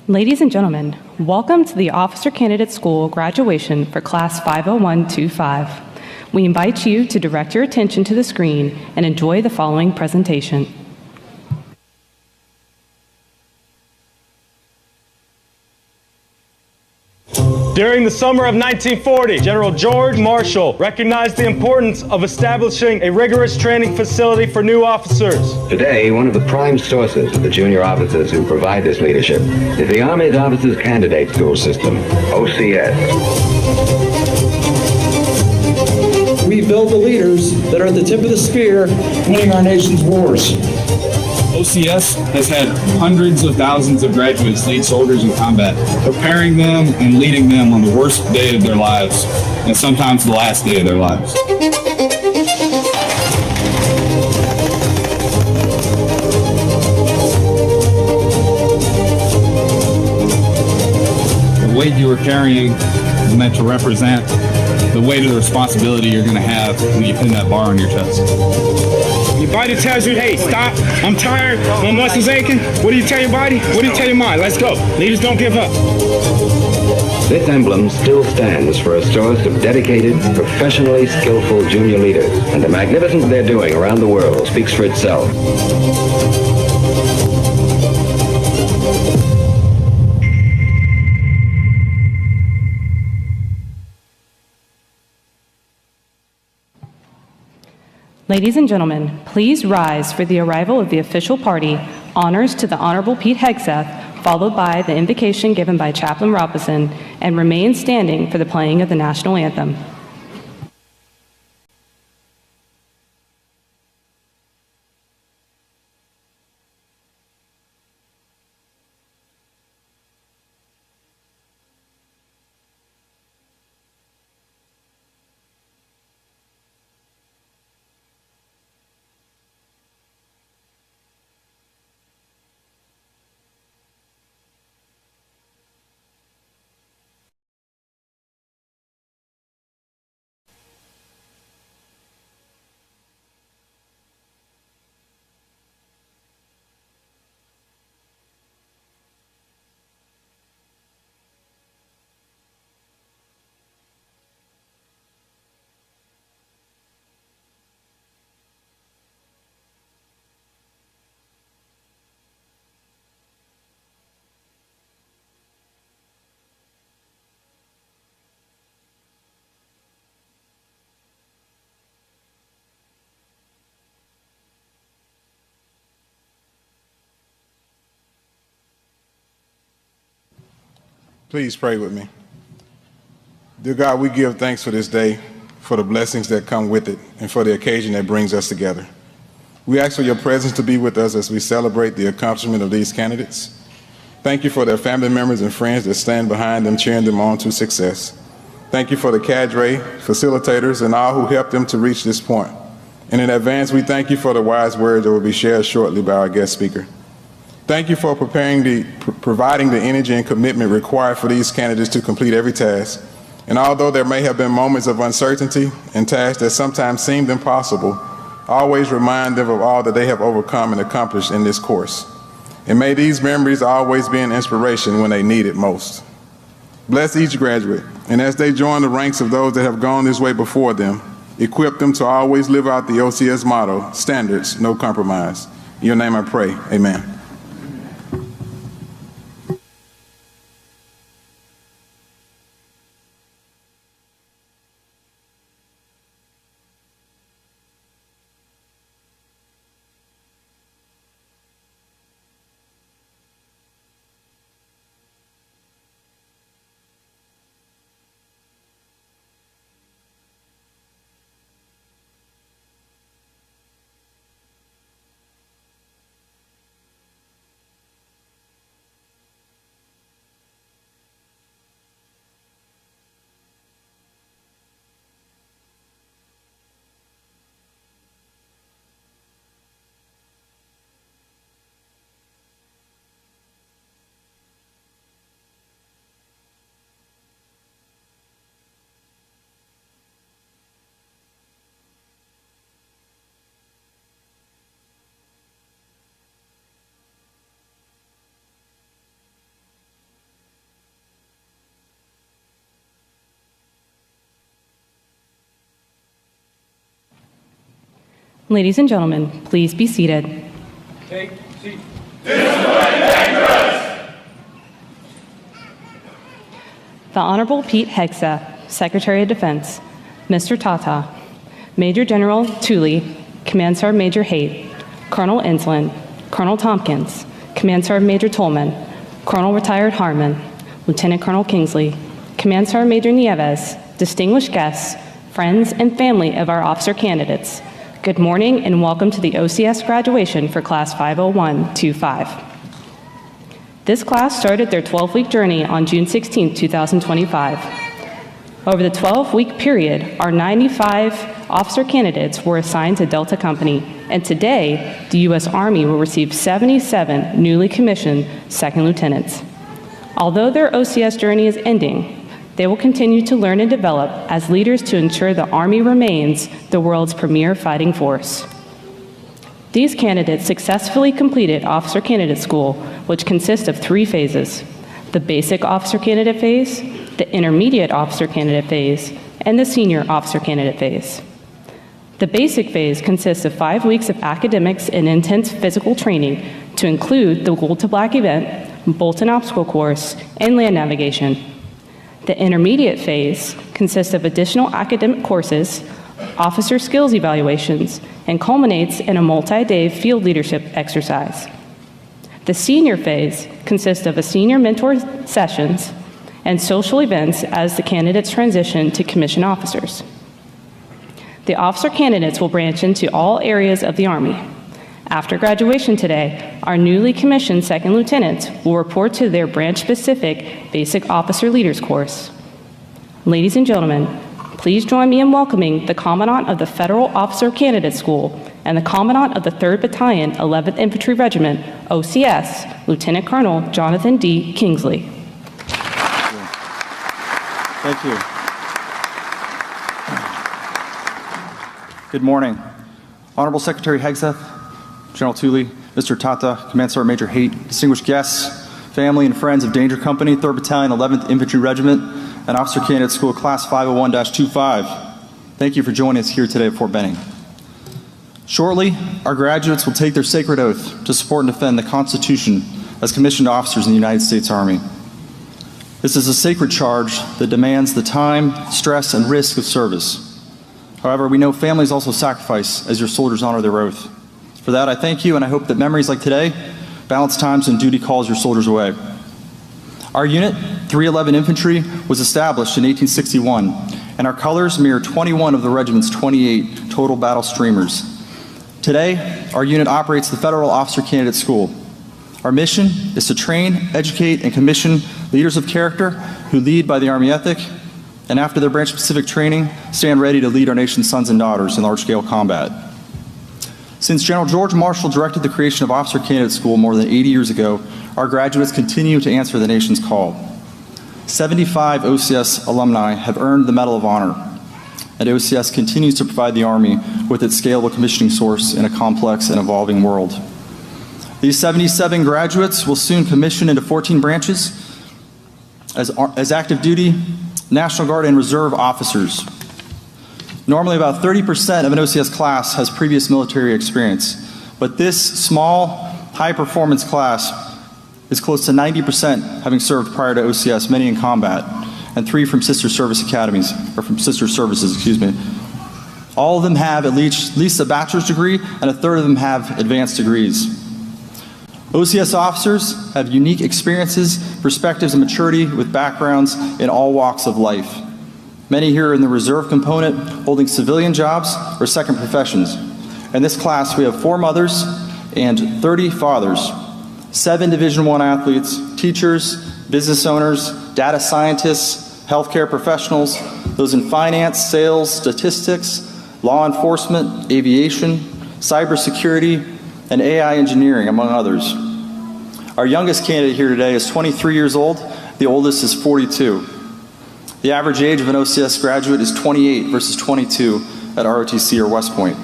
Ladies and gentlemen, welcome to the Officer Candidate School graduation for Class 50125. We invite you to direct your attention to the screen and enjoy the following presentation. During the summer of 1940, General George Marshall recognized the importance of establishing a rigorous training facility for new officers. Today, one of the prime sources of the junior officers who provide this leadership is the Army's Officers Candidate School System, OCS. We build the leaders that are at the tip of the spear winning our nation's wars. OCS has had hundreds of thousands of graduates lead soldiers in combat, preparing them and leading them on the worst day of their lives, and sometimes the last day of their lives. The weight you are carrying is meant to represent the weight of the responsibility you're going to have when you pin that bar on your chest. Your body tells you, hey, stop, I'm tired, my muscles aching. What do you tell your body? What do you tell your mind? Let's go. Leaders don't give up. This emblem still stands for a source of dedicated, professionally skillful junior leaders, and the magnificence they're doing around the world speaks for itself. Ladies and gentlemen, please rise for the arrival of the official party, honors to the Honorable Pete Hegseth, followed by the invocation given by Chaplain Robinson, and remain standing for the playing of the national anthem. Please pray with me. Dear God, we give thanks for this day, for the blessings that come with it, and for the occasion that brings us together. We ask for your presence to be with us as we celebrate the accomplishment of these candidates. Thank you for their family members and friends that stand behind them, cheering them on to success. Thank you for the cadre, facilitators, and all who helped them to reach this point. And in advance, we thank you for the wise words that will be shared shortly by our guest speaker. Thank you for providing the energy and commitment required for these candidates to complete every task. And although there may have been moments of uncertainty and tasks that sometimes seemed impossible, always remind them of all that they have overcome and accomplished in this course. And may these memories always be an inspiration when they need it most. Bless each graduate, and as they join the ranks of those that have gone this way before them, equip them to always live out the OCS motto, standards, no compromise. In your name I pray, amen. Ladies and gentlemen, please be seated. Take seat. The Honorable Pete Hegseth, Secretary of Defense, Mr. Tata, Major General Tooley, Command Sergeant Major Haight, Colonel Insolin, Colonel Tompkins, Command Sergeant Major Tolman, Colonel Retired Harmon, Lieutenant Colonel Kingsley, Command Sergeant Major Nieves, distinguished guests, friends, and family of our officer candidates, good morning and welcome to the OCS graduation for Class 50125. This class started their 12-week journey on June 16, 2025. Over the 12-week period, our 95 officer candidates were assigned to Delta Company, and today, the U.S. Army will receive 77 newly commissioned second lieutenants. Although their OCS journey is ending, they will continue to learn and develop as leaders to ensure the Army remains the world's premier fighting force. These candidates successfully completed Officer Candidate School, which consists of 3 phases: the Basic Officer Candidate Phase, the Intermediate Officer Candidate Phase, and the Senior Officer Candidate Phase. The Basic Phase consists of 5 weeks of academics and intense physical training to include the Gold to Black event, Bolton Obstacle Course, and land navigation. The Intermediate Phase consists of additional academic courses, officer skills evaluations, and culminates in a multi-day field leadership exercise. The Senior Phase consists of a senior mentor sessions and social events as the candidates transition to commissioned officers. The officer candidates will branch into all areas of the Army. After graduation today, our newly commissioned second lieutenants will report to their branch-specific Basic Officer Leaders course. Ladies and gentlemen, please join me in welcoming the Commandant of the Federal Officer Candidate School and the Commandant of the 3rd Battalion, 11th Infantry Regiment, OCS, Lieutenant Colonel Jonathan D. Kingsley. Thank you. Good morning. Honorable Secretary Hegseth, General Tooley, Mr. Tata, Command Sergeant Major Haight, distinguished guests, family and friends of Danger Company, 3rd Battalion, 11th Infantry Regiment, and Officer Candidate School Class 501-25. Thank you for joining us here today at Fort Benning. Shortly, our graduates will take their sacred oath to support and defend the Constitution as commissioned officers in the United States Army. This is a sacred charge that demands the time, stress, and risk of service. However, we know families also sacrifice as your soldiers honor their oath. For that, I thank you, and I hope that memories like today balance times and duty calls your soldiers away. Our unit, 311 Infantry, was established in 1861, and our colors mirror 21 of the regiment's 28 total battle streamers. Today, our unit operates the Federal Officer Candidate School. Our mission is to train, educate, and commission leaders of character who lead by the Army ethic, and after their branch-specific training, stand ready to lead our nation's sons and daughters in large-scale combat. Since General George Marshall directed the creation of Officer Candidate School more than 80 years ago, our graduates continue to answer the nation's call. 75 OCS alumni have earned the Medal of Honor, and OCS continues to provide the Army with its scalable commissioning source in a complex and evolving world. These 77 graduates will soon commission into 14 branches as active duty, National Guard, and Reserve officers. Normally, about 30% of an OCS class has previous military experience, but this small, high-performance class is close to 90% having served prior to OCS, many in combat, and 3 from sister service academies, or from sister services, excuse me. All of them have at least a bachelor's degree, and a third of them have advanced degrees. OCS officers have unique experiences, perspectives, and maturity with backgrounds in all walks of life. Many here are in the reserve component, holding civilian jobs or second professions. In this class, we have 4 mothers and 30 fathers, 7 Division I athletes, teachers, business owners, data scientists, healthcare professionals, those in finance, sales, statistics, law enforcement, aviation, cybersecurity, and AI engineering, among others. Our youngest candidate here today is 23 years old. The oldest is 42. The average age of an OCS graduate is 28 versus 22 at ROTC or West Point.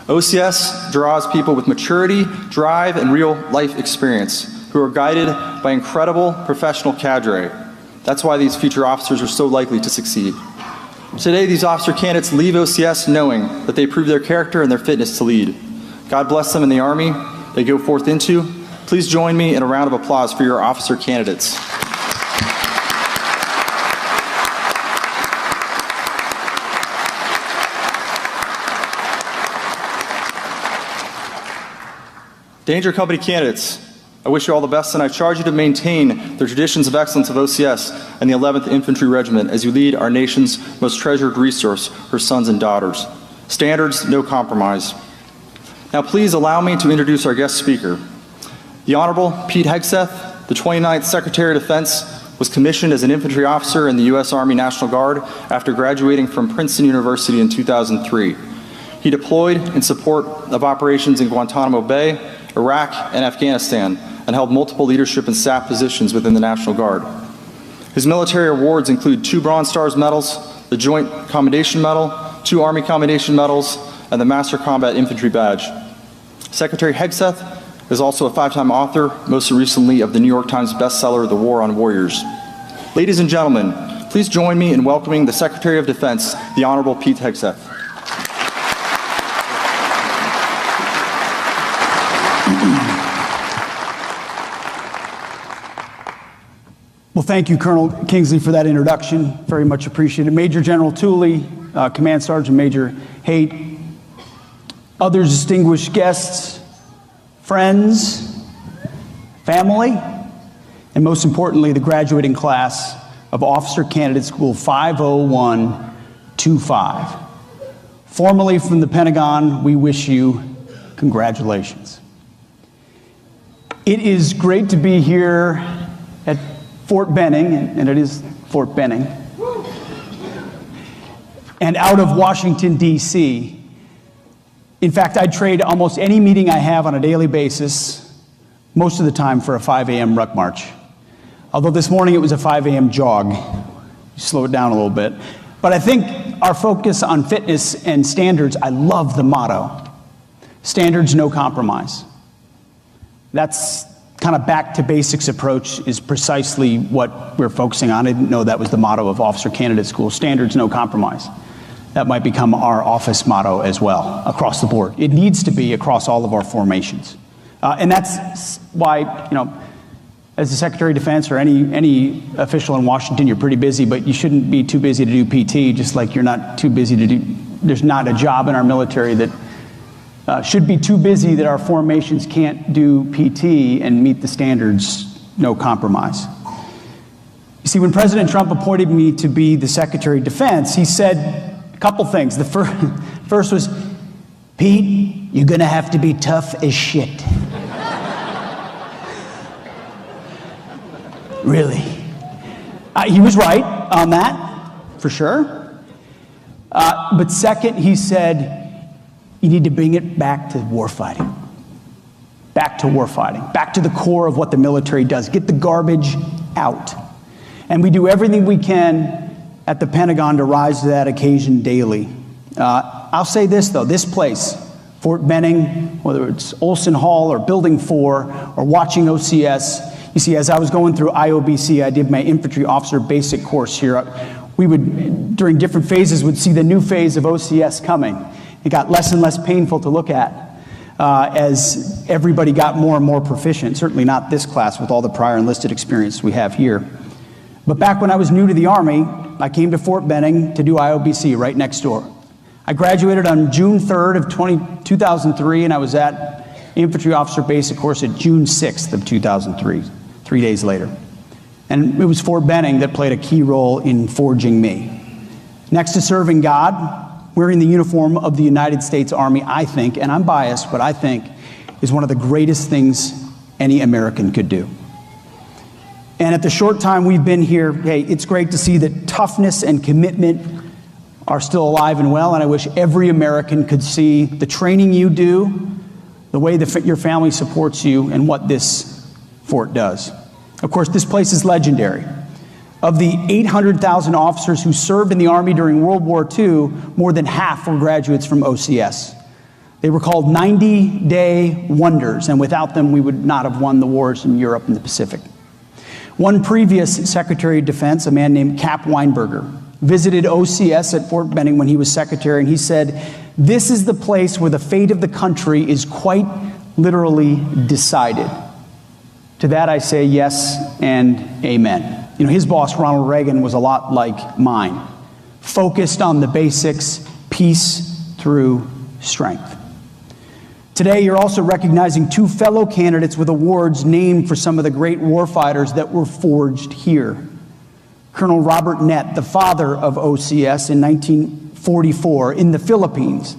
OCS draws people with maturity, drive, and real-life experience who are guided by incredible professional cadre. That's why these future officers are so likely to succeed. Today, these officer candidates leave OCS knowing that they prove their character and their fitness to lead. God bless them in the Army they go forth into. Please join me in a round of applause for your officer candidates. Danger Company candidates, I wish you all the best, and I charge you to maintain the traditions of excellence of OCS and the 11th Infantry Regiment as you lead our nation's most treasured resource, her sons and daughters. Standards, no compromise. Now please allow me to introduce our guest speaker. The Honorable Pete Hegseth, the 29th Secretary of Defense, was commissioned as an infantry officer in the U.S. Army National Guard after graduating from Princeton University in 2003. He deployed in support of operations in Guantanamo Bay, Iraq, and Afghanistan, and held multiple leadership and staff positions within the National Guard. His military awards include 2 Bronze Stars medals, the Joint Commendation Medal, 2 Army Commendation Medals, and the Master Combat Infantry Badge. Secretary Hegseth is also a 5-time author, most recently of the New York Times bestseller, The War on Warriors. Ladies and gentlemen, please join me in welcoming the Secretary of Defense, the Honorable Pete Hegseth. Well, thank you, Colonel Kingsley, for that introduction. Very much appreciated. Major General Tooley, Command Sergeant Major Haight, other distinguished guests, friends, family, and most importantly, the graduating class of Officer Candidate School 50125. Formally from the Pentagon, we wish you congratulations. It is great to be here at Fort Benning, and it is Fort Benning, and out of Washington, D.C. In fact, I'd trade almost any meeting I have on a daily basis, most of the time, for a 5 a.m. ruck march. Although this morning it was a 5 a.m. jog. Slow it down a little bit. But I think our focus on fitness and standards, I love the motto. Standards, no compromise. That's kind of back to basics approach is precisely what we're focusing on. I didn't know that was the motto of Officer Candidate School. Standards, no compromise. That might become our office motto as well, across the board. It needs to be across all of our formations. And that's why, as the Secretary of Defense or any official in Washington, you're pretty busy, but you shouldn't be too busy to do PT, just like you're not too busy to do, there's not a job in our military that should be too busy that our formations can't do PT and meet the standards, no compromise. You see, when President Trump appointed me to be the Secretary of Defense, he said a couple things. The first was, Pete, you're gonna have to be tough as shit. Really. He was right on that, for sure. But second, he said, you need to bring it back to warfighting. Back to warfighting. Back to the core of what the military does. Get the garbage out. And we do everything we can at the Pentagon to rise to that occasion daily. I'll say this, though. This place, Fort Benning, whether it's Olson Hall or Building 4 or watching OCS, you see, as I was going through IOBC, I did my infantry officer basic course here. We would, during different phases, would see the new phase of OCS coming. It got less and less painful to look at as everybody got more and more proficient. Certainly not this class with all the prior enlisted experience we have here. But back when I was new to the Army, I came to Fort Benning to do IOBC right next door. I graduated on June 3rd of 2003, and I was at infantry officer basic course at June 6th of 2003, 3 days later. And it was Fort Benning that played a key role in forging me. Next to serving God, wearing the uniform of the United States Army, I think, and I'm biased, but I think, is one of the greatest things any American could do. And at the short time we've been here, hey, it's great to see that toughness and commitment are still alive and well, and I wish every American could see the training you do, the way your family supports you, and what this fort does. Of course, this place is legendary. Of the 800,000 officers who served in the Army during World War II, more than half were graduates from OCS. They were called 90-day wonders, and without them, we would not have won the wars in Europe and the Pacific. One previous Secretary of Defense, a man named Cap Weinberger, visited OCS at Fort Benning when he was secretary, and he said, "This is the place where the fate of the country is quite literally decided." To that I say yes and amen. You know, his boss, Ronald Reagan, was a lot like mine, focused on the basics, peace through strength. Today, you're also recognizing two fellow candidates with awards named for some of the great warfighters that were forged here. Colonel Robert Nett, the father of OCS in 1944 in the Philippines.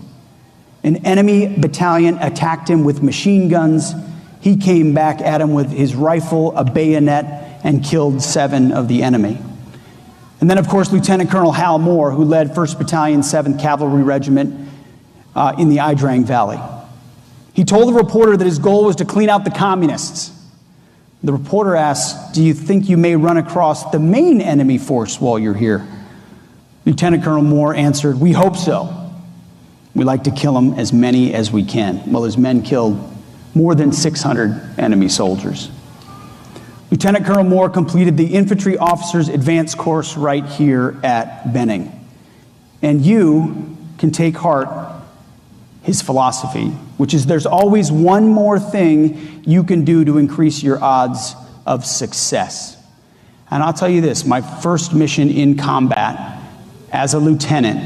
An enemy battalion attacked him with machine guns. He came back at him with his rifle, a bayonet, and killed 7 of the enemy. And then, of course, Lieutenant Colonel Hal Moore, who led 1st Battalion, 7th Cavalry Regiment in the Idrang Valley. He told the reporter that his goal was to clean out the communists. The reporter asked, "Do you think you may run across the main enemy force while you're here?" Lieutenant Colonel Moore answered, "We hope so. We like to kill them as many as we can." Well, his men killed more than 600 enemy soldiers. Lieutenant Colonel Moore completed the Infantry Officers Advanced Course right here at Benning. And you can take heart his philosophy, which is there's always one more thing you can do to increase your odds of success. And I'll tell you this, my first mission in combat as a lieutenant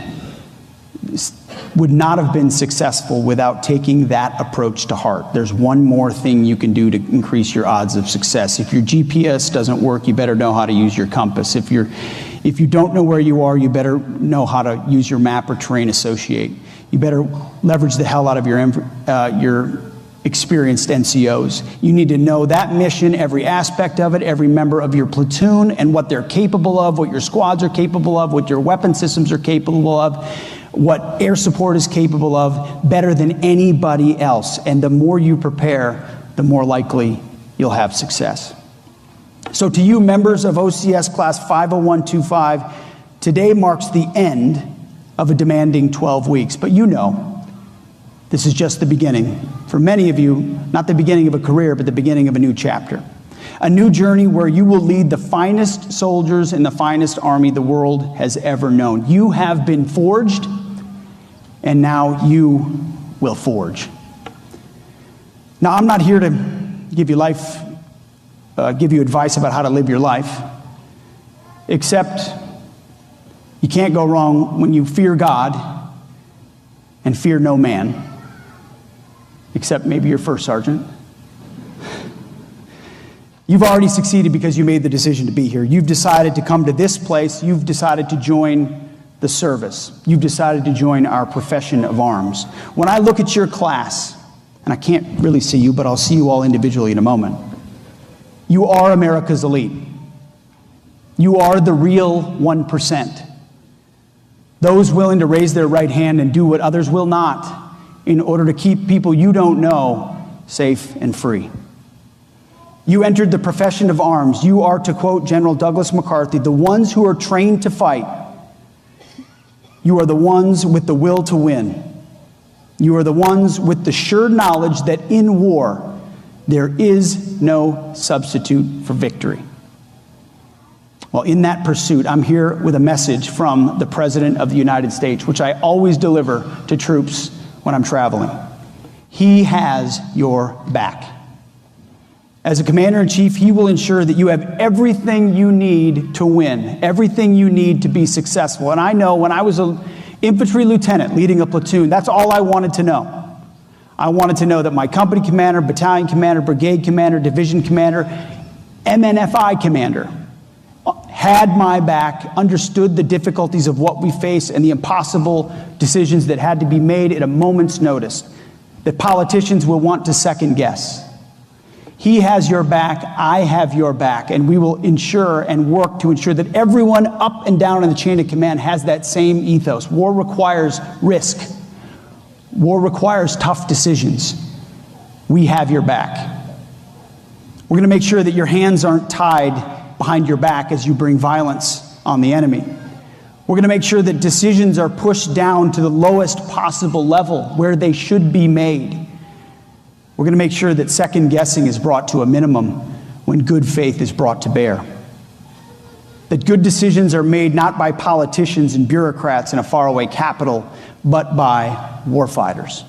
would not have been successful without taking that approach to heart. There's one more thing you can do to increase your odds of success. If your GPS doesn't work, you better know how to use your compass. If you don't know where you are, you better know how to use your map or terrain associate. You better leverage the hell out of your experienced NCOs. You need to know that mission, every aspect of it, every member of your platoon, and what they're capable of, what your squads are capable of, what your weapon systems are capable of, what air support is capable of, better than anybody else. And the more you prepare, the more likely you'll have success. So to you, members of OCS Class 50125, today marks the end of a demanding 12 weeks. But you know, this is just the beginning. For many of you, not the beginning of a career, but the beginning of a new chapter. A new journey where you will lead the finest soldiers in the finest army the world has ever known. You have been forged, and now you will forge. Now, I'm not here to give you advice about how to live your life, except you can't go wrong when you fear God and fear no man, except maybe your first sergeant. You've already succeeded because you made the decision to be here. You've decided to come to this place. You've decided to join the service. You've decided to join our profession of arms. When I look at your class, and I can't really see you, but I'll see you all individually in a moment, you are America's elite. You are the real 1%. Those willing to raise their right hand and do what others will not in order to keep people you don't know safe and free. You entered the profession of arms. You are, to quote General Douglas MacArthur, the ones who are trained to fight. You are the ones with the will to win. You are the ones with the sure knowledge that in war, there is no substitute for victory. Well, in that pursuit, I'm here with a message from the President of the United States, which I always deliver to troops when I'm traveling. He has your back. As a Commander-in-Chief, he will ensure that you have everything you need to win, everything you need to be successful. And I know when I was an infantry lieutenant leading a platoon, that's all I wanted to know. I wanted to know that my company commander, battalion commander, brigade commander, division commander, MNFI commander had my back, understood the difficulties of what we face and the impossible decisions that had to be made at a moment's notice that politicians will want to second guess. He has your back, I have your back, and we will ensure and work to ensure that everyone up and down in the chain of command has that same ethos. War requires risk. War requires tough decisions. We have your back. We're going to make sure that your hands aren't tied behind your back as you bring violence on the enemy. We're going to make sure that decisions are pushed down to the lowest possible level where they should be made. We're going to make sure that second guessing is brought to a minimum when good faith is brought to bear. that good decisions are made not by politicians and bureaucrats in a faraway capital, but by warfighters.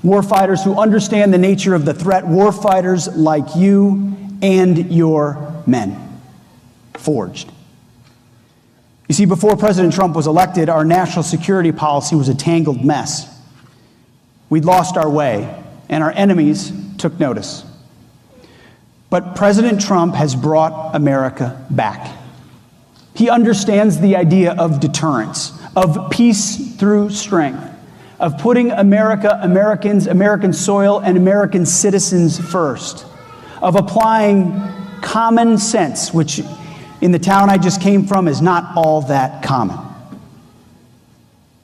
Warfighters who understand the nature of the threat, warfighters like you and your men, forged. You see, before President Trump was elected, our national security policy was a tangled mess. We'd lost our way, and our enemies took notice. But President Trump has brought America back. He understands the idea of deterrence, of peace through strength, of putting America, Americans, American soil, and American citizens first, of applying common sense, which in the town I just came from is not all that common.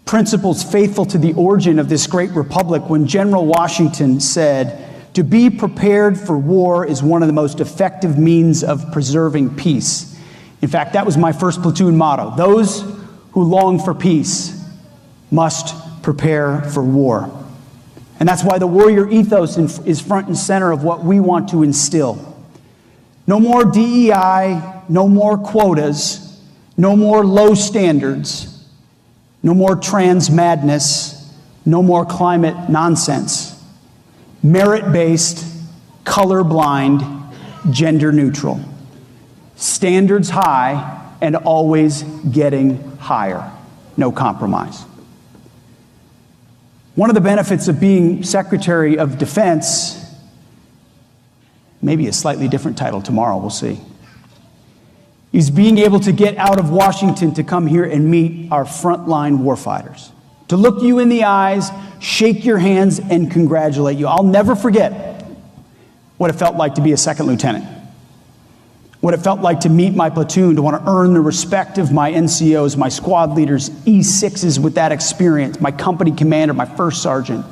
Principles faithful to the origin of this great republic when General Washington said, "To be prepared for war is one of the most effective means of preserving peace." In fact, that was my first platoon motto. Those who long for peace must prepare for war. And that's why the warrior ethos is front and center of what we want to instill. No more DEI, no more quotas, no more low standards, no more trans madness, no more climate nonsense. Merit-based, colorblind, gender-neutral. Standards high and always getting higher. No compromise. One of the benefits of being Secretary of Defense, maybe a slightly different title tomorrow, we'll see, is being able to get out of Washington to come here and meet our frontline warfighters. To look you in the eyes, shake your hands, and congratulate you. I'll never forget what it felt like to be a second lieutenant. What it felt like to meet my platoon, to want to earn the respect of my NCOs, my squad leaders, E6s with that experience, my company commander, my first sergeant.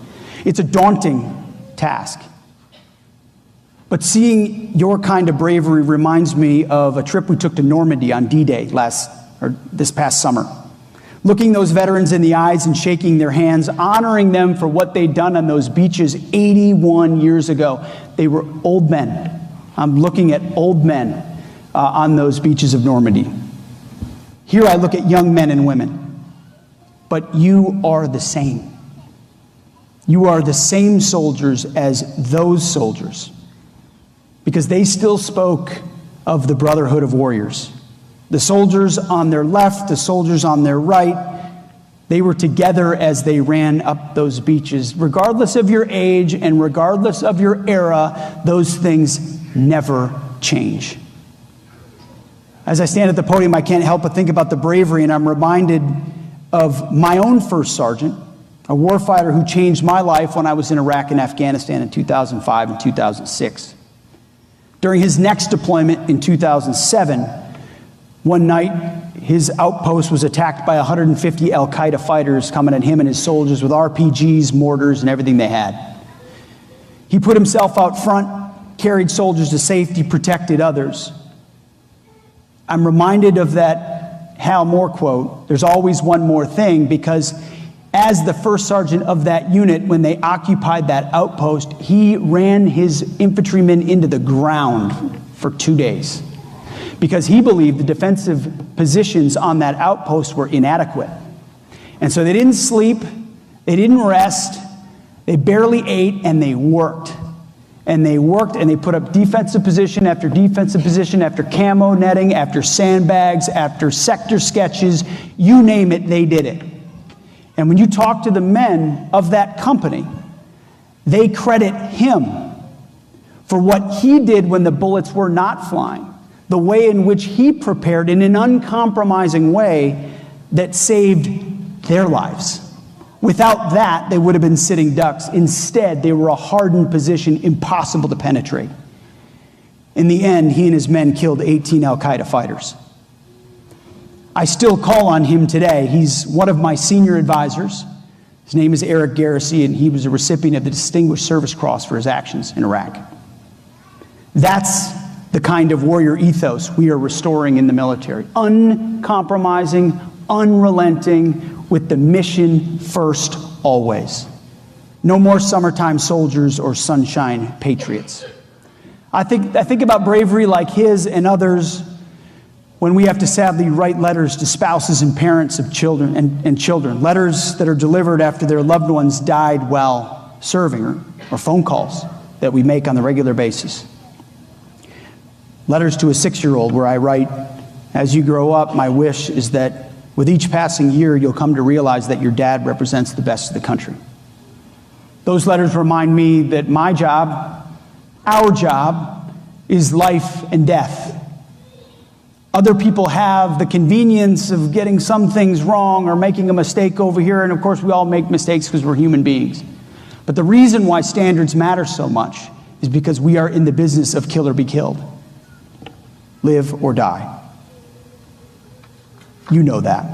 It's a daunting task. But seeing your kind of bravery reminds me of a trip we took to Normandy on D-Day this past summer. Looking those veterans in the eyes and shaking their hands, honoring them for what they'd done on those beaches 81 years ago. They were old men. I'm looking at old men on those beaches of Normandy. Here I look at young men and women. But you are the same. You are the same soldiers as those soldiers. Because they still spoke of the brotherhood of warriors. The soldiers on their left, the soldiers on their right, they were together as they ran up those beaches. Regardless of your age and regardless of your era, those things never change. As I stand at the podium, I can't help but think about the bravery, and I'm reminded of my own first sergeant, a warfighter who changed my life when I was in Iraq and Afghanistan in 2005 and 2006. During his next deployment in 2007, one night, his outpost was attacked by 150 Al-Qaeda fighters coming at him and his soldiers with RPGs, mortars, and everything they had. He put himself out front, carried soldiers to safety, protected others. I'm reminded of that Hal Moore quote, "There's always one more thing," because as the first sergeant of that unit, when they occupied that outpost, he ran his infantrymen into the ground for 2 days because he believed the defensive positions on that outpost were inadequate. And so they didn't sleep, they didn't rest, they barely ate, and they worked. And they worked and they put up defensive position after defensive position, after camo netting, after sandbags, after sector sketches, you name it, they did it. And when you talk to the men of that company, they credit him for what he did when the bullets were not flying, the way in which he prepared in an uncompromising way that saved their lives. Without that, they would have been sitting ducks. Instead, they were a hardened position, impossible to penetrate. In the end, he and his men killed 18 Al-Qaeda fighters. I still call on him today. He's one of my senior advisors. His name is Eric Garrissey, and he was a recipient of the Distinguished Service Cross for his actions in Iraq. That's the kind of warrior ethos we are restoring in the military. Uncompromising, unrelenting, with the mission first always. No more summertime soldiers or sunshine patriots. I think about bravery like his and others when we have to sadly write letters to spouses and parents of children and children, letters that are delivered after their loved ones died while serving, or phone calls that we make on a regular basis. Letters to a 6-year-old where I write, as you grow up, my wish is that with each passing year, you'll come to realize that your dad represents the best of the country. Those letters remind me that my job, our job, is life and death. Other people have the convenience of getting some things wrong or making a mistake over here, and of course we all make mistakes because we're human beings. But the reason why standards matter so much is because we are in the business of kill or be killed, live or die. You know that.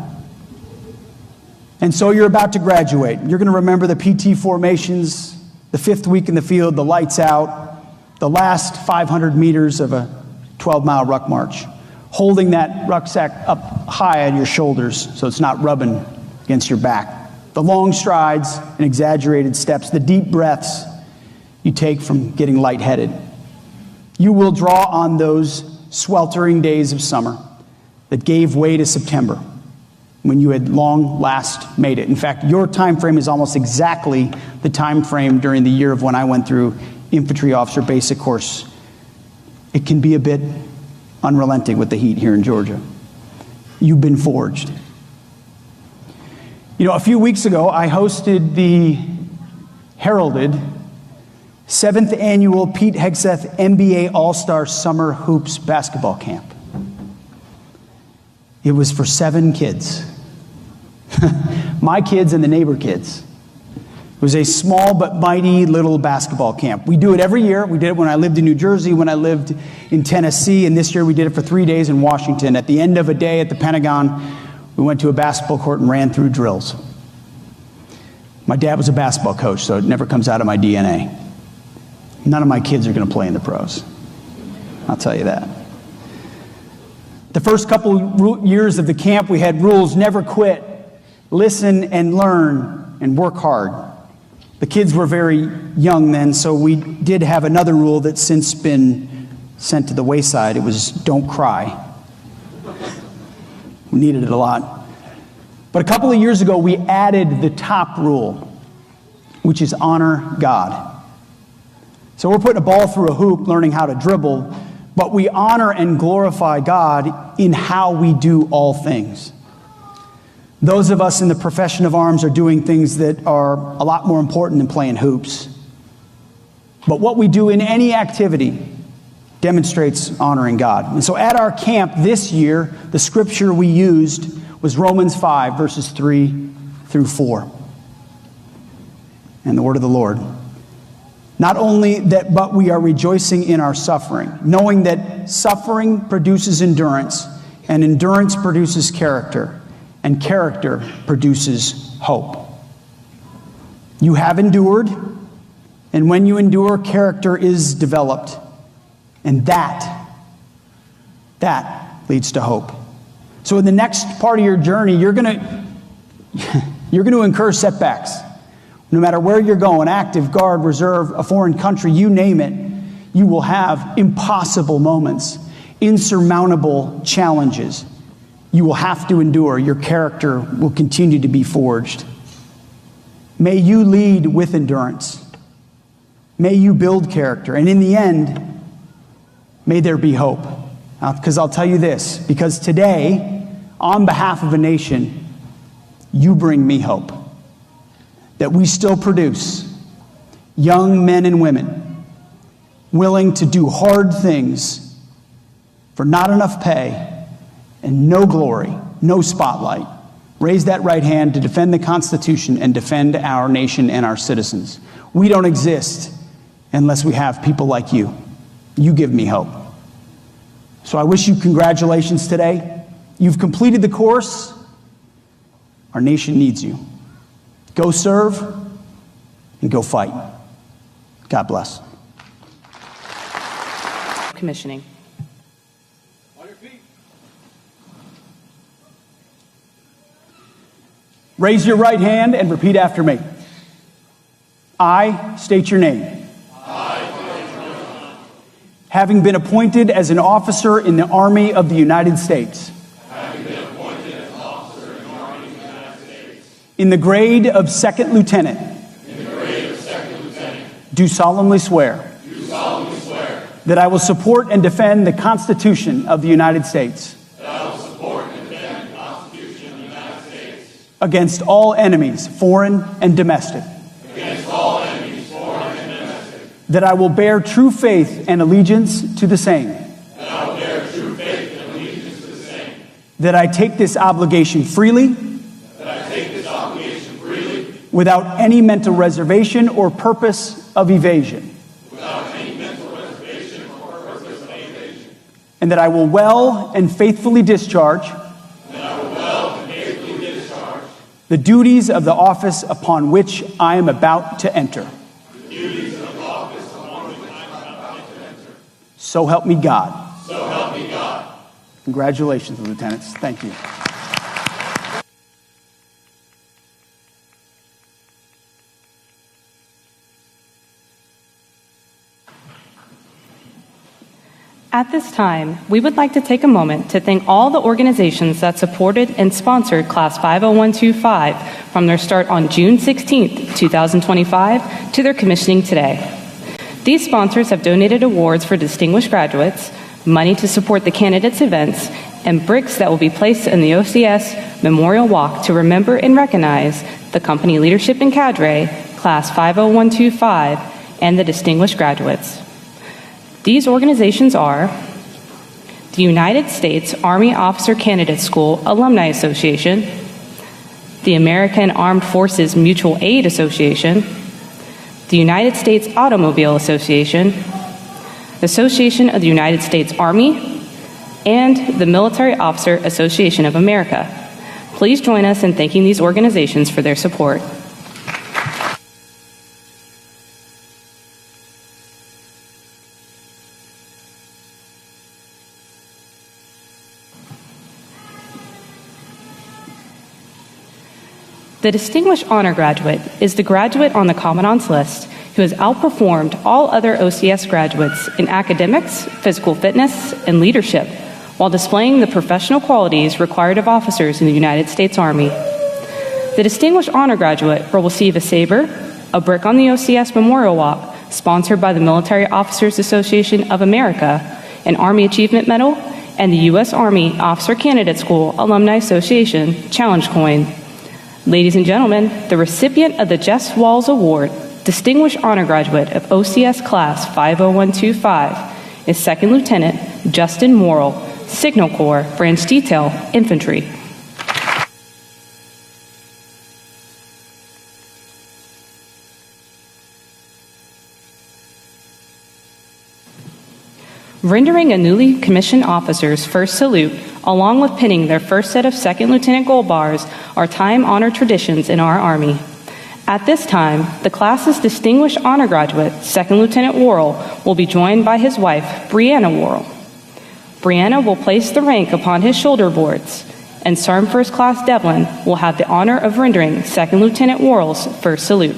And so you're about to graduate. You're going to remember the PT formations, the 5th week in the field, the lights out, the last 500 meters of a 12-mile ruck march, holding that rucksack up high on your shoulders so it's not rubbing against your back. The long strides and exaggerated steps, the deep breaths you take from getting lightheaded. You will draw on those sweltering days of summer that gave way to September, when you had long last made it. In fact, your time frame is almost exactly the time frame during the year of when I went through infantry officer basic course. It can be a bit unrelenting with the heat here in Georgia. You've been forged. You know, a few weeks ago, I hosted the heralded 7th annual Pete Hegseth NBA All-Star Summer Hoops basketball camp. It was for 7 kids. My kids and the neighbor kids. It was a small but mighty little basketball camp. We do it every year. We did it when I lived in New Jersey, when I lived in Tennessee, and this year we did it for 3 days in Washington. At the end of a day at the Pentagon, we went to a basketball court and ran through drills. My dad was a basketball coach, so it never comes out of my DNA. None of my kids are going to play in the pros. I'll tell you that. The first couple years of the camp, we had rules: never quit, listen and learn, and work hard. The kids were very young then, so we did have another rule that's since been sent to the wayside. It was don't cry. We needed it a lot. But a couple of years ago, we added the top rule, which is honor God. So we're putting a ball through a hoop, learning how to dribble, but we honor and glorify God in how we do all things. Those of us in the profession of arms are doing things that are a lot more important than playing hoops. But what we do in any activity demonstrates honoring God. And so at our camp this year, the scripture we used was Romans 5, verses 3 through 4. And the word of the Lord. Not only that, but we are rejoicing in our suffering, knowing that suffering produces endurance, and endurance produces character, and character produces hope. You have endured, and when you endure, character is developed, and that leads to hope. So in the next part of your journey, you're going to incur setbacks. No matter where you're going, active, guard, reserve, a foreign country, you name it, you will have impossible moments, insurmountable challenges. You will have to endure. Your character will continue to be forged. May you lead with endurance. May you build character. And in the end, may there be hope. Because I'll tell you this, because today, on behalf of a nation, you bring me hope. That we still produce young men and women willing to do hard things for not enough pay and no glory, no spotlight. Raise that right hand to defend the Constitution and defend our nation and our citizens. We don't exist unless we have people like you. You give me hope. So I wish you congratulations today. You've completed the course. Our nation needs you. Go serve and go fight. God bless. Commissioning. Raise your right hand and repeat after me. I state your name. having been appointed as an officer in the Army of the United States. In the grade of second lieutenant. Do solemnly swear. That I will support and defend the Constitution of the United States. Against all enemies, foreign and domestic. That I will bear true faith and allegiance to the same. That I take this obligation freely. Without any mental reservation or purpose of evasion. And that I will well and faithfully discharge the duties of the office upon which I am about to enter. So help me God. Congratulations, lieutenants. Thank you. At this time, we would like to take a moment to thank all the organizations that supported and sponsored Class 50125 from their start on June 16, 2025 to their commissioning today. These sponsors have donated awards for distinguished graduates, money to support the candidates' events, and bricks that will be placed in the OCS Memorial Walk to remember and recognize the company leadership and cadre, Class 50125, and the distinguished graduates. These organizations are the United States Army Officer Candidate School Alumni Association, the American Armed Forces Mutual Aid Association, the United States Automobile Association, the Association of the United States Army, and the Military Officer Association of America. Please join us in thanking these organizations for their support. The Distinguished Honor Graduate is the graduate on the Commandant's list who has outperformed all other OCS graduates in academics, physical fitness, and leadership while displaying the professional qualities required of officers in the United States Army. The Distinguished Honor Graduate will receive a saber, a brick on the OCS Memorial Walk, sponsored by the Military Officers Association of America, an Army Achievement Medal, and the U.S. Army Officer Candidate School Alumni Association Challenge Coin. Ladies and gentlemen, the recipient of the Jess Walls Award, Distinguished Honor Graduate of OCS Class 50125, is Second Lieutenant Justin Morrill, Signal Corps, Branch Detail, Infantry. Rendering a newly commissioned officer's first salute, along with pinning their first set of second lieutenant gold bars, are time-honored traditions in our Army. At this time, the class's Distinguished Honor Graduate, Second Lieutenant Worrell, will be joined by his wife, Brianna Worrell. Brianna will place the rank upon his shoulder boards, and Sergeant First Class Devlin will have the honor of rendering Second Lieutenant Worrell's first salute.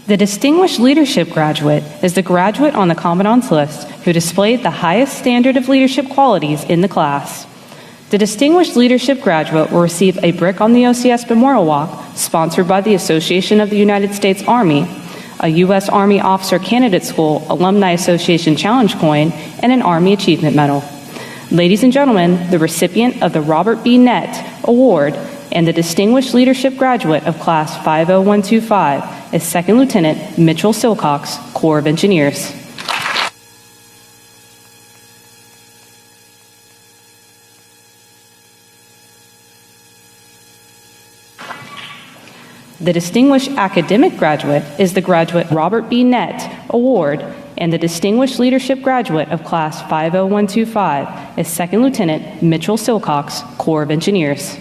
The Distinguished Leadership Graduate is the graduate on the Commandant's list who displayed the highest standard of leadership qualities in the class. The Distinguished Leadership Graduate will receive a brick on the OCS Memorial Walk, sponsored by the Association of the United States Army, a U.S. Army Officer Candidate School Alumni Association Challenge Coin, and an Army Achievement Medal. Ladies and gentlemen, the recipient of the Robert B. Nett Award and the Distinguished Leadership Graduate of Class 50125 is Second Lieutenant Mitchell Silcox, Corps of Engineers. The Distinguished Academic Graduate is the Graduate Robert B. Nett Award, and the Distinguished Leadership Graduate of Class 50125 is Second Lieutenant Mitchell Silcox, Corps of Engineers.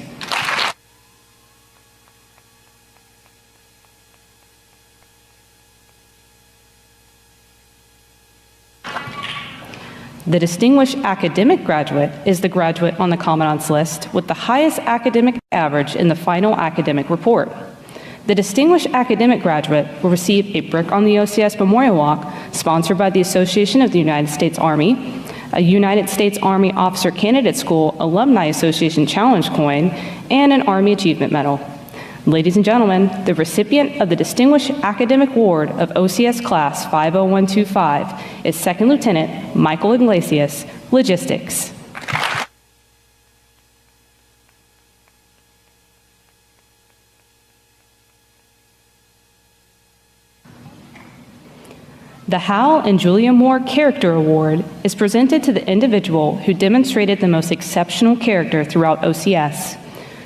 The Distinguished Academic Graduate is the graduate on the Commandant's list with the highest academic average in the final academic report. The Distinguished Academic Graduate will receive a brick on the OCS Memorial Walk, sponsored by the Association of the United States Army, a United States Army Officer Candidate School Alumni Association Challenge Coin, and an Army Achievement Medal. Ladies and gentlemen, the recipient of the Distinguished Academic Award of OCS Class 50125 is Second Lieutenant Michael Iglesias, Logistics. The Hal and Julia Moore Character Award is presented to the individual who demonstrated the most exceptional character throughout OCS.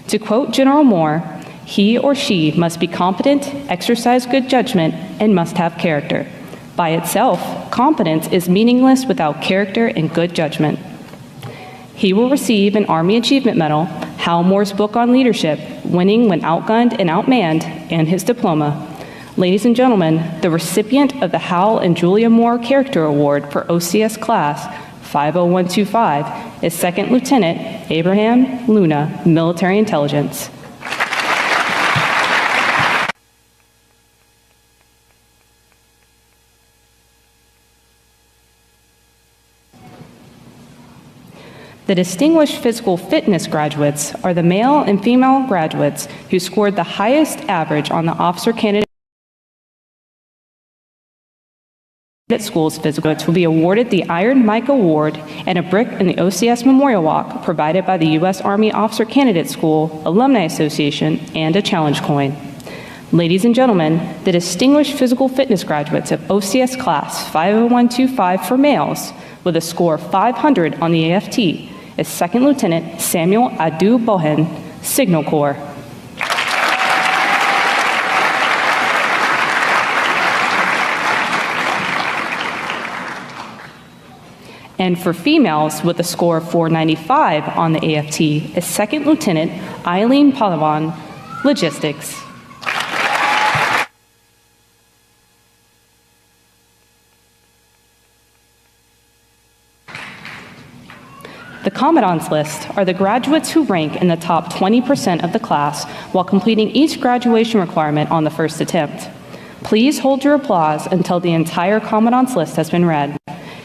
To quote General Moore, "He or she must be competent, exercise good judgment, and must have character. By itself, competence is meaningless without character and good judgment." He will receive an Army Achievement Medal, Hal Moore's book on leadership, Winning When Outgunned and Outmanned, and his diploma. Ladies and gentlemen, the recipient of the Hal and Julia Moore Character Award for OCS Class 50125 is Second Lieutenant Abraham Luna, Military Intelligence. The Distinguished Physical Fitness Graduates are the male and female graduates who scored the highest average on the Officer Candidate School's physical. Will be awarded the Iron Mike Award and a brick in the OCS Memorial Walk provided by the U.S. Army Officer Candidate School Alumni Association and a challenge coin. Ladies and gentlemen, the Distinguished Physical Fitness Graduates of OCS Class 50125 for males with a score of 500 on the AFT is Second Lieutenant Samuel Adu Bohen, Signal Corps. And for females with a score of 495 on the AFT is Second Lieutenant Eileen Palawan, Logistics. The Commandant's list are the graduates who rank in the top 20% of the class while completing each graduation requirement on the first attempt. Please hold your applause until the entire Commandant's list has been read.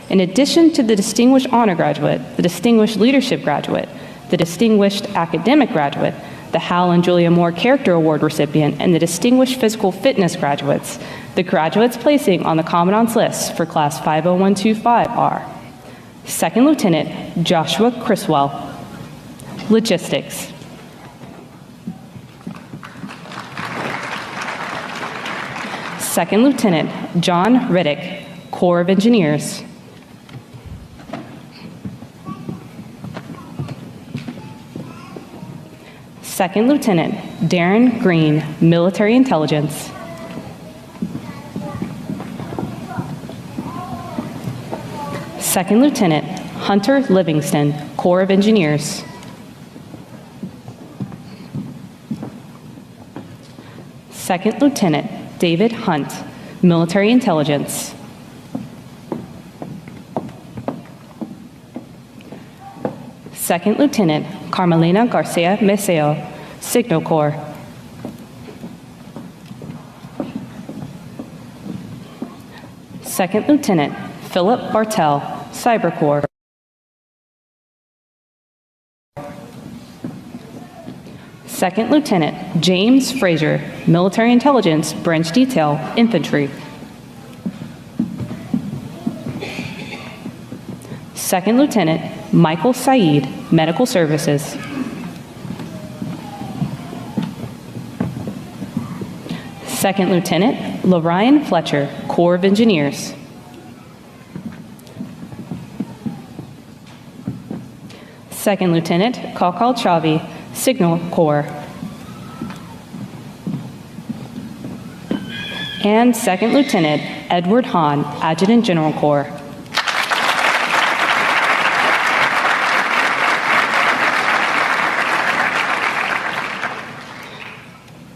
In addition to the Distinguished Honor Graduate, the Distinguished Leadership Graduate, the Distinguished Academic Graduate, the Hal and Julia Moore Character Award recipient, and the Distinguished Physical Fitness Graduates, the graduates placing on the Commandant's list for Class 50125 are Second Lieutenant Joshua Criswell, Logistics. Second Lieutenant John Riddick, Corps of Engineers. Second Lieutenant Darren Green, Military Intelligence. Second Lieutenant Hunter Livingston, Corps of Engineers. Second Lieutenant David Hunt, Military Intelligence. Second Lieutenant Carmelina Garcia Meseo, Signal Corps. Second Lieutenant Philip Bartell, Cyber Corps. Second Lieutenant James Frazier, Military Intelligence, Branch Detail, Infantry. Second Lieutenant Michael Saeed, Medical Services. Second Lieutenant Lorraine Fletcher, Corps of Engineers. Second Lieutenant Kakal Chavi, Signal Corps. And Second Lieutenant Edward Hahn, Adjutant General Corps.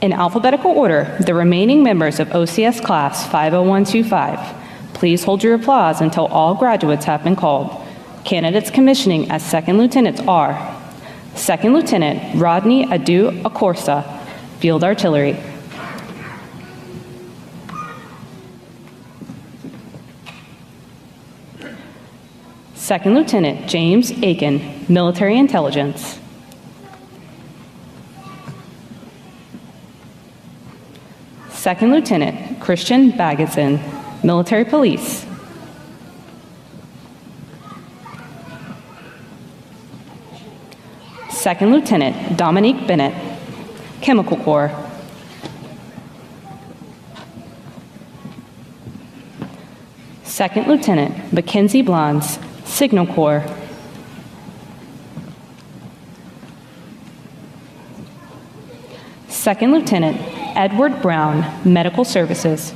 In alphabetical order, the remaining members of OCS Class 50125. Please hold your applause until all graduates have been called. Candidates commissioning as Second Lieutenants are Second Lieutenant Rodney Adu Acorsa, Field Artillery. Second Lieutenant James Aiken, Military Intelligence. Second Lieutenant Christian Baggeson, Military Police. Second Lieutenant Dominique Bennett, Chemical Corps. Second Lieutenant Mackenzie Blondes, Signal Corps. Second Lieutenant Edward Brown, Medical Services.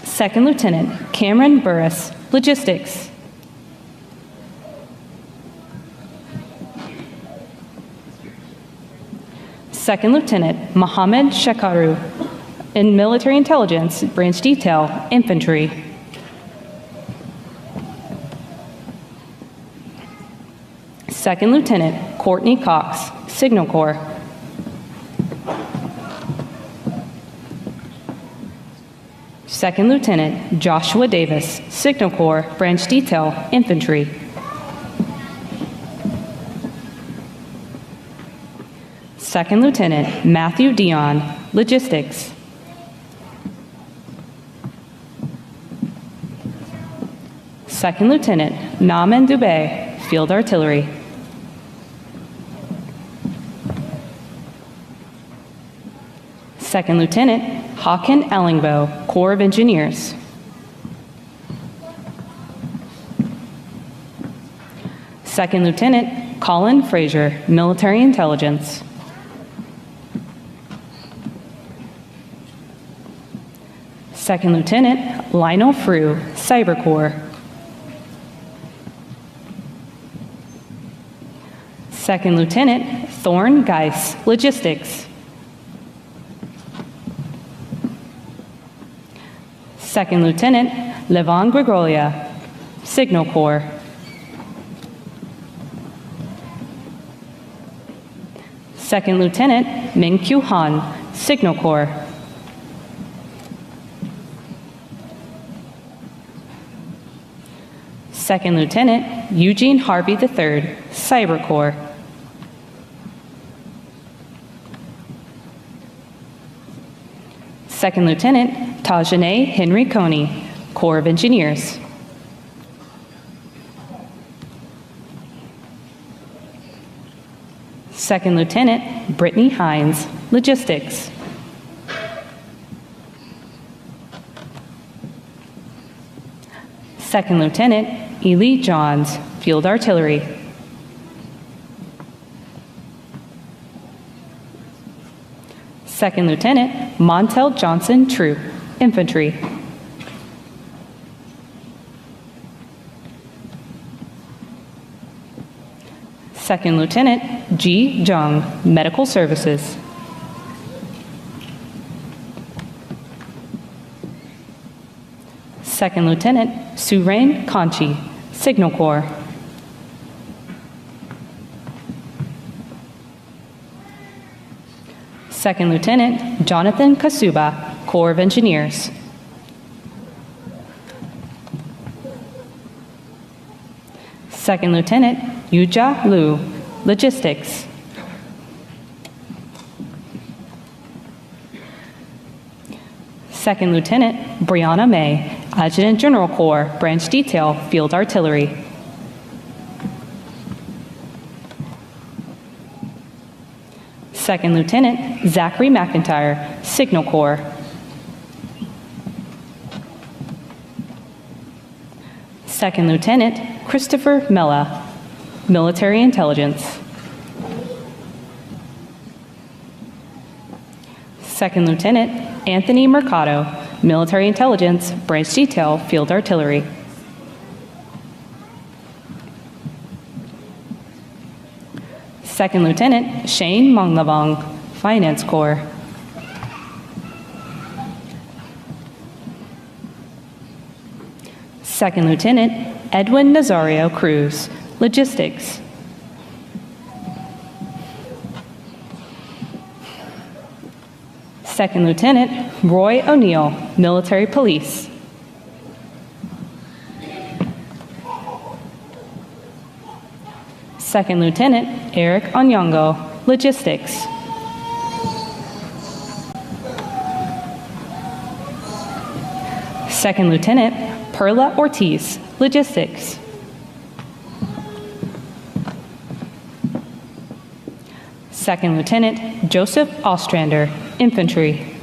Second Lieutenant Cameron Burris, Logistics. Second Lieutenant Mohammed Shekaru, in Military Intelligence, Branch Detail, Infantry. Second Lieutenant Courtney Cox, Signal Corps. Second Lieutenant Joshua Davis, Signal Corps, Branch Detail, Infantry. Second Lieutenant Matthew Dion, Logistics. Second Lieutenant Naman Dubey, Field Artillery. Second Lieutenant Hawken Ellingbo, Corps of Engineers. Second Lieutenant Colin Frazier, Military Intelligence. Second Lieutenant Lionel Frew, Cyber Corps. Second Lieutenant Thorne Geis, Logistics. Second Lieutenant Levon Gregolia, Signal Corps. Second Lieutenant Min Kyu Han, Signal Corps. Second Lieutenant Eugene Harvey III, Cyber Corps. Second Lieutenant Tajane Henry Coney, Corps of Engineers. Second Lieutenant Brittany Hines, Logistics. Second Lieutenant Ely Johns, Field Artillery. Second Lieutenant Montel Johnson Troop, Infantry. Second Lieutenant Ji Jung, Medical Services. Second Lieutenant Surain Kanchi, Signal Corps. Second Lieutenant Jonathan Kasuba, Corps of Engineers. Second Lieutenant Yuja Liu, Logistics. Second Lieutenant Brianna May, Adjutant General Corps, Branch Detail, Field Artillery. Second Lieutenant Zachary McIntyre, Signal Corps. Second Lieutenant Christopher Mella, Military Intelligence. Second Lieutenant Anthony Mercado, Military Intelligence, Branch Detail, Field Artillery. Second Lieutenant Shane Monglavong, Finance Corps. Second Lieutenant Edwin Nazario Cruz, Logistics. Second Lieutenant Roy O'Neill, Military Police. Second Lieutenant Eric Onyongo, Logistics. Second Lieutenant Perla Ortiz, Logistics. Second Lieutenant Joseph Ostrander, Infantry.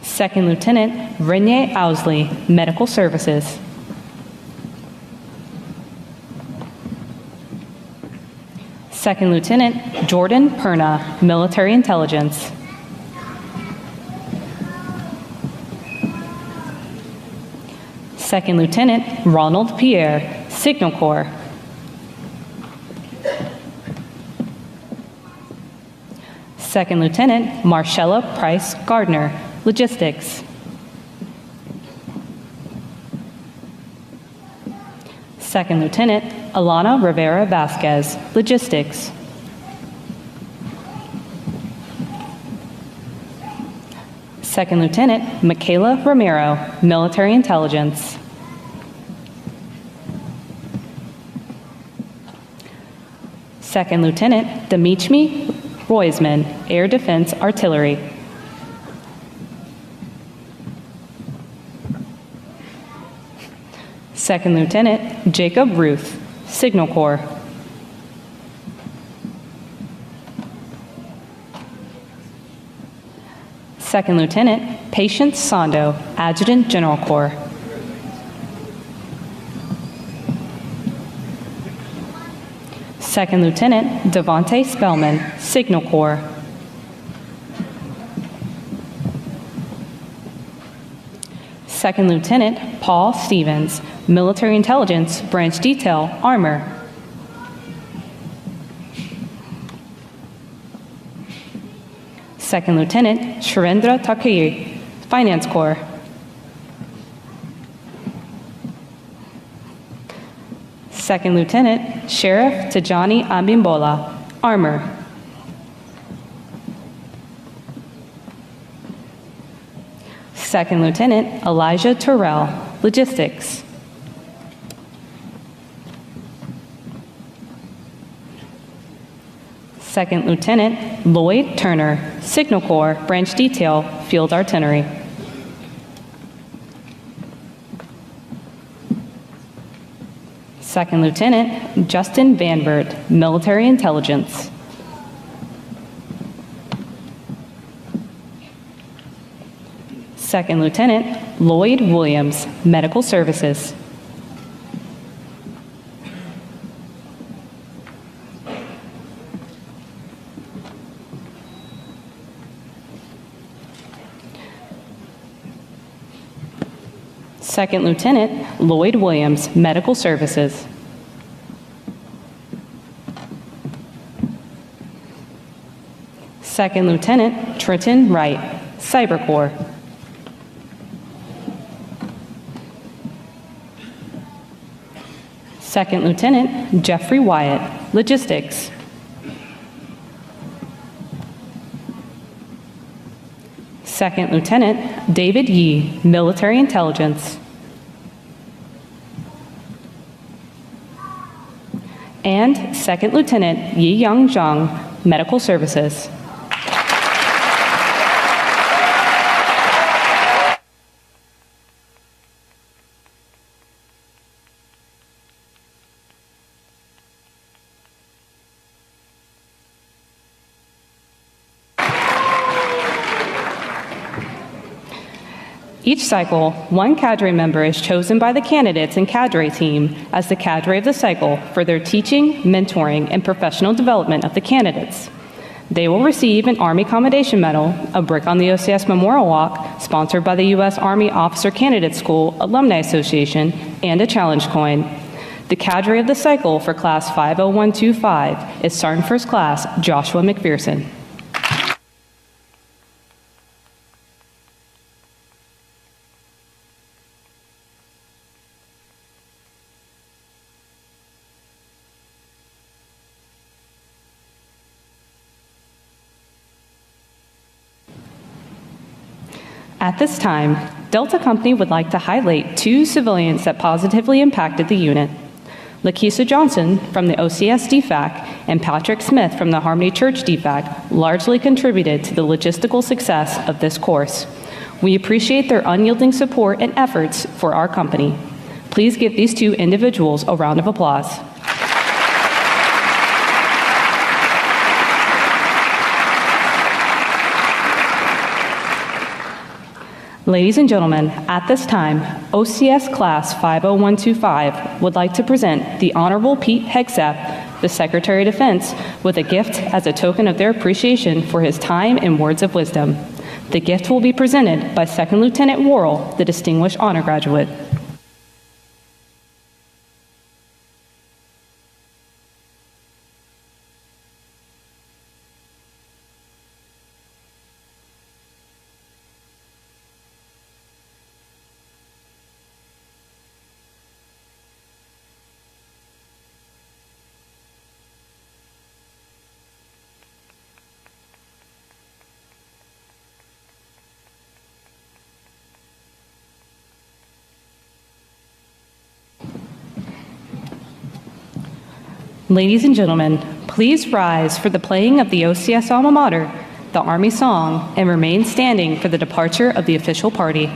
Second Lieutenant Renee Owsley, Medical Services. Second Lieutenant Jordan Perna, Military Intelligence. Second Lieutenant Ronald Pierre, Signal Corps. Second Lieutenant Marcella Price Gardner, Logistics. Second Lieutenant Alana Rivera Vasquez, Logistics. Second Lieutenant Michaela Romero, Military Intelligence. Second Lieutenant Dmitry Roisman, Air Defense Artillery. Second Lieutenant Jacob Ruth, Signal Corps. Second Lieutenant Patience Sando, Adjutant General Corps. Second Lieutenant Devontae Spellman, Signal Corps. Second Lieutenant Paul Stevens, Military Intelligence, Branch Detail, Armor. Second Lieutenant Sharendra Takir, Finance Corps. Second Lieutenant Sheriff Tijani Abimbola, Armor. Second Lieutenant Elijah Terrell, Logistics. Second Lieutenant Lloyd Turner, Signal Corps, Branch Detail, Field Artillery. Second Lieutenant Justin Vanbert, Military Intelligence. Second Lieutenant Lloyd Williams, Medical Services. Second Lieutenant Lloyd Williams, Medical Services. Second Lieutenant Trenton Wright, Cyber Corps. Second Lieutenant Jeffrey Wyatt, Logistics. Second Lieutenant David Yee, Military Intelligence. And Second Lieutenant Yi Young Zhang, Medical Services. Each cycle, one cadre member is chosen by the candidates and cadre team as the cadre of the cycle for their teaching, mentoring, and professional development of the candidates. They will receive an Army Commendation Medal, a brick on the OCS Memorial Walk, sponsored by the U.S. Army Officer Candidate School Alumni Association, and a challenge coin. The cadre of the cycle for Class 50125 is Sergeant First Class Joshua McPherson. At this time, Delta Company would like to highlight two civilians that positively impacted the unit. Lakeisha Johnson from the OCS DFAC and Patrick Smith from the Harmony Church DFAC largely contributed to the logistical success of this course. We appreciate their unyielding support and efforts for our company. Please give these two individuals a round of applause. Ladies and gentlemen, at this time, OCS Class 50125 would like to present the Honorable Pete Hegseth, the Secretary of Defense, with a gift as a token of their appreciation for his time and words of wisdom. The gift will be presented by Second Lieutenant Worrell, the Distinguished Honor Graduate. Ladies and gentlemen, please rise for the playing of the OCS alma mater, the Army song, and remain standing for the departure of the official party.